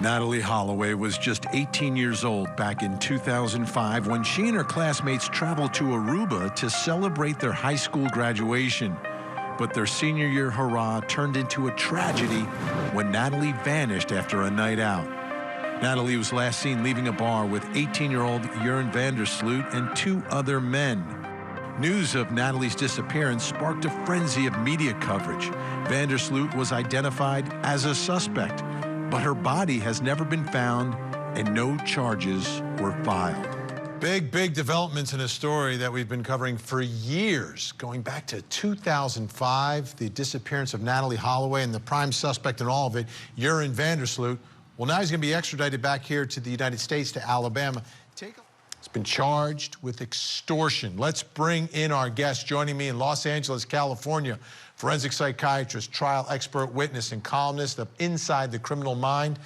Natalie Holloway was just 18 years old back in 2005 when she and her classmates traveled to Aruba to celebrate their high school graduation. But their senior year hurrah turned into a tragedy when Natalie vanished after a night out. Natalie was last seen leaving a bar with 18-year-old Joran Sloot and two other men. News of Natalie's disappearance sparked a frenzy of media coverage. Sloot was identified as a suspect, but her body has never been found and no charges were filed. Big developments in a story that we've been covering for years, going back to 2005, the disappearance of Natalie Holloway, and the prime suspect in all of it, Joran Sloot. Well, now he's going to be extradited back here to the United States, to Alabama. He's been charged with extortion. Let's bring in our guest, joining me in Los Angeles, California, forensic psychiatrist, trial expert witness, and columnist of Inside the Criminal Mind,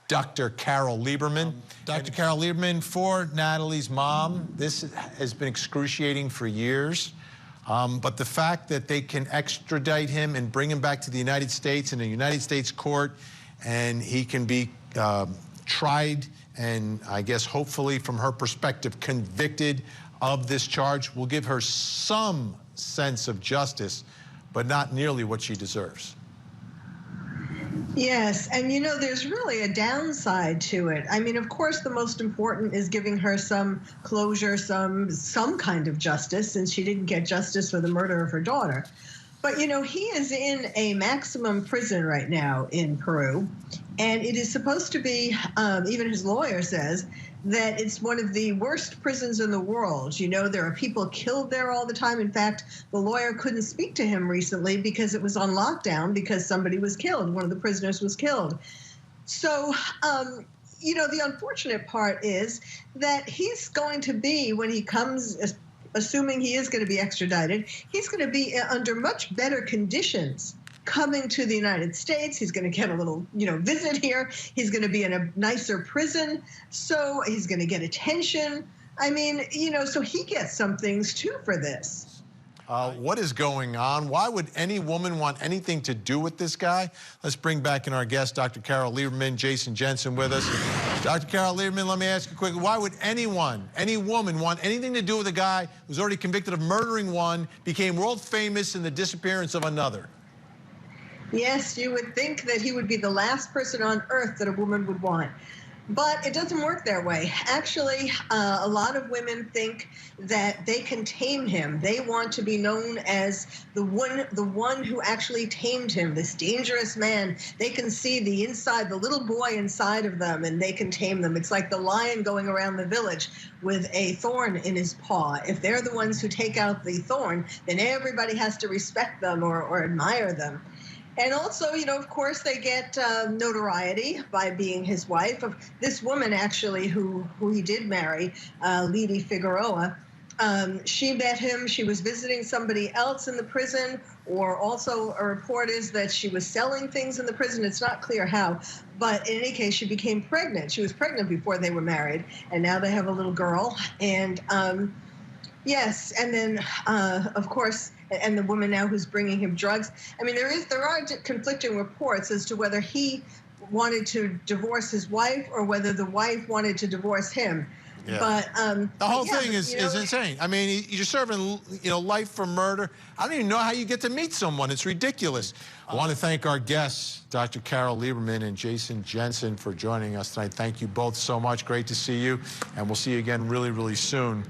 Dr. Carole Lieberman. Dr. Carole Lieberman, for Natalie's mom, this has been excruciating for years. But the fact that they can extradite him and bring him back to the United States in a United States court, and he can be tried and, I guess, hopefully, from her perspective, convicted of this charge, will give her some sense of justice, but not nearly what she deserves. Yes, and you know, there's really a downside to it. I mean, of course, the most important is giving her some closure, some kind of justice, since she didn't get justice for the murder of her daughter. But, you know, he is in a maximum prison right now in Peru, and it is supposed to be, even his lawyer says, that it's one of the worst prisons in the world. You know, there are people killed there all the time. In fact, the lawyer couldn't speak to him recently because it was on lockdown because somebody was killed. One of the prisoners was killed. So, you know, the unfortunate part is that he's going to be, when he comes, assuming he is going to be extradited, he's going to be under much better conditions coming to the United States. He's going to get a little, you know, visit here. He's going to be in a nicer prison. So he's going to get attention. I mean, you know, so he gets some things too for this. What is going on? Why would any woman want anything to do with this guy? Let's bring back in our guest, Dr. Carole Lieberman, Jason Jensen with us. Dr. Carole Lieberman, let me ask you quickly, why would anyone, any woman, want anything to do with a guy who's already convicted of murdering one, became world famous in the disappearance of another? Yes, you would think that he would be the last person on earth that a woman would want. But it doesn't work that way. Actually, a lot of women think that they can tame him. They want to be known as the one who actually tamed him, this dangerous man. They can see the inside, the little boy inside of them, and they can tame them. It's like the lion going around the village with a thorn in his paw. If they're the ones who take out the thorn, then everybody has to respect them or admire them. And also, you know, of course, they get notoriety by being his wife. Of this woman, actually, who he did marry, Lady Figueroa. She met him. She was visiting somebody else in the prison, or also a report is that she was selling things in the prison. It's not clear how. But in any case, she became pregnant. She was pregnant before they were married, and now they have a little girl. And yes, and then, of course, and the woman now who's bringing him drugs. I mean, there are conflicting reports as to whether he wanted to divorce his wife or whether the wife wanted to divorce him. Yeah. But the whole thing is insane. I mean, you're serving, you know, life for murder. I don't even know how you get to meet someone. It's ridiculous. I want to thank our guests, Dr. Carole Lieberman and Jason Jensen, for joining us tonight. Thank you both so much. Great to see you, and we'll see you again really, really soon.